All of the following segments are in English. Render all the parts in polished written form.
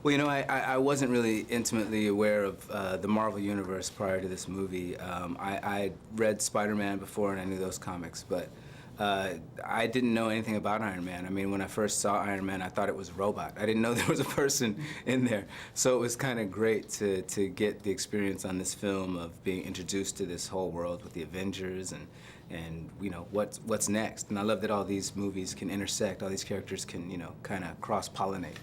Well, I wasn't really intimately aware of the Marvel Universe prior to this movie. I read Spider-Man before and I knew those comics, but I didn't know anything about Iron Man. I mean, when I first saw Iron Man, I thought it was a robot. I didn't know there was a person in there. So it was kind of great to get the experience on this film of being introduced to this whole world with the Avengers and what's next. And I love that all these movies can intersect, all these characters can, kind of cross-pollinate.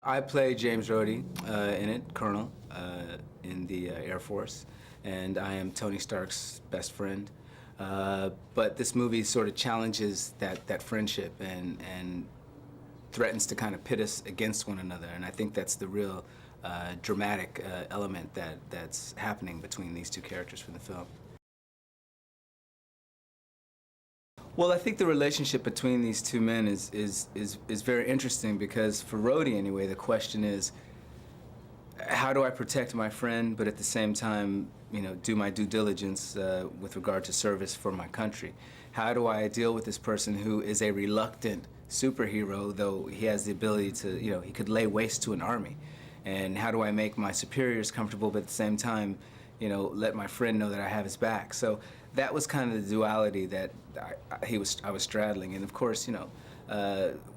I play James Rhodey in it, Colonel, in the Air Force, and I am Tony Stark's best friend. But this movie sort of challenges that friendship and threatens to kind of pit us against one another, and I think that's the real dramatic element that's happening between these two characters for the film. Well, I think the relationship between these two men is very interesting because for Rhodey anyway, the question is, how do I protect my friend, but at the same time, do my due diligence with regard to service for my country? How do I deal with this person who is a reluctant superhero, though he has the ability to, he could lay waste to an army? And how do I make my superiors comfortable, but at the same time, let my friend know that I have his back? So that was kind of the duality that I was straddling. And of course,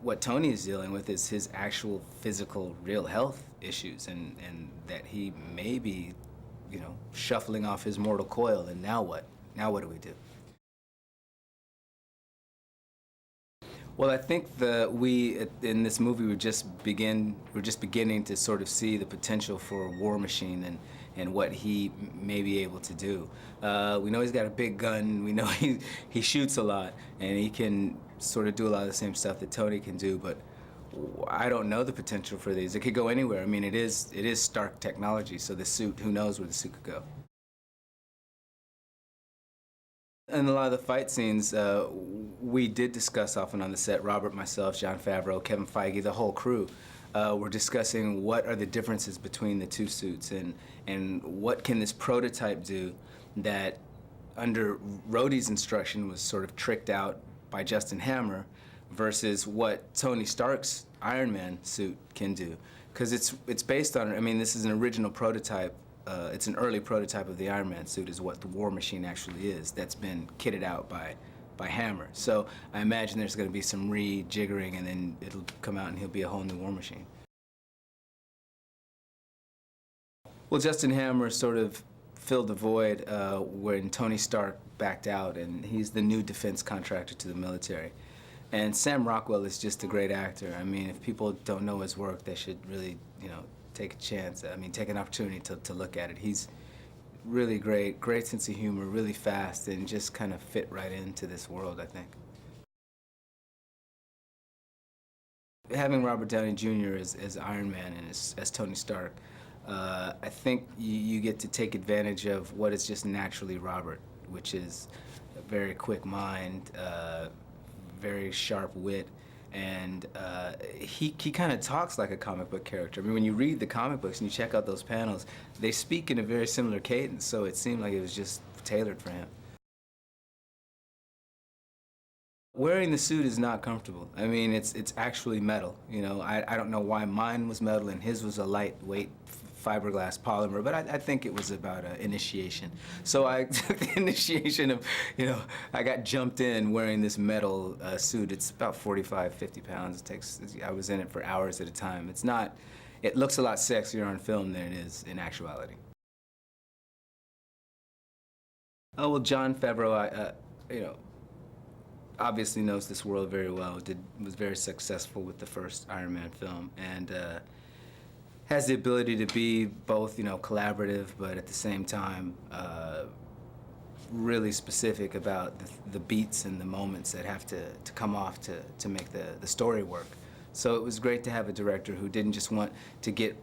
what Tony is dealing with is his actual physical, real health issues, and that he may be, shuffling off his mortal coil. And now what? Now what do we do? Well, I think in this movie we're just beginning to sort of see the potential for War Machine and what he may be able to do. We know he's got a big gun. We know he shoots a lot, and he can sort of do a lot of the same stuff that Tony can do. But I don't know the potential for these. It could go anywhere. I mean, it is Stark technology. So the suit, who knows where the suit could go? In a lot of the fight scenes, we did discuss often on the set, Robert, myself, Jon Favreau, Kevin Feige, the whole crew, were discussing what are the differences between the two suits and what can this prototype do that under Rhodey's instruction was sort of tricked out by Justin Hammer versus what Tony Stark's Iron Man suit can do. Because it's based on, I mean, this is an original prototype. It's an early prototype of the Iron Man suit is what the War Machine actually is. That's been kitted out by Hammer. So I imagine there's going to be some rejiggering and then it'll come out and he'll be a whole new War Machine. Well, Justin Hammer sort of filled the void when Tony Stark backed out, and he's the new defense contractor to the military. And Sam Rockwell is just a great actor. I mean, if people don't know his work, they should really, take a chance. I mean, take an opportunity to look at it. He's really great sense of humor, really fast, and just kind of fit right into this world, I think. Having Robert Downey Jr. as Iron Man and as Tony Stark, I think you get to take advantage of what is just naturally Robert, which is a very quick mind, very sharp wit, and he kind of talks like a comic book character. I mean, when you read the comic books and you check out those panels, they speak in a very similar cadence, so it seemed like it was just tailored for him. Wearing the suit is not comfortable. I mean, it's actually metal. I don't know why mine was metal and his was a lightweight fiberglass polymer, but I think it was about initiation. So I took the initiation of, I got jumped in wearing this metal suit. It's about 45, 50 pounds. I was in it for hours at a time. It looks a lot sexier on film than it is in actuality. Oh, well, Jon Favreau, obviously knows this world very well, was very successful with the first Iron Man film, and has the ability to be both, collaborative, but at the same time, really specific about the beats and the moments that have to come off to make the story work. So it was great to have a director who didn't just want to get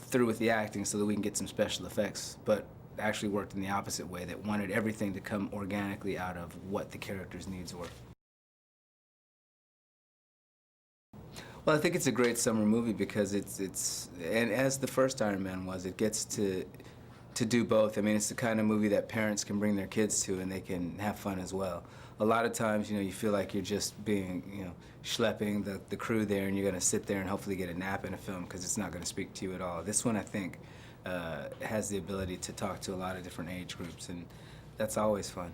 through with the acting so that we can get some special effects, but actually worked in the opposite way, that wanted everything to come organically out of what the character's needs were. Well, I think it's a great summer movie because and as the first Iron Man was, it gets to to do both. I mean, it's the kind of movie that parents can bring their kids to and they can have fun as well. A lot of times, you know, you feel like you're just being, you know, schlepping the crew there, and you're going to sit there and hopefully get a nap in a film because it's not going to speak to you at all. This one, I think, has the ability to talk to a lot of different age groups, and that's always fun.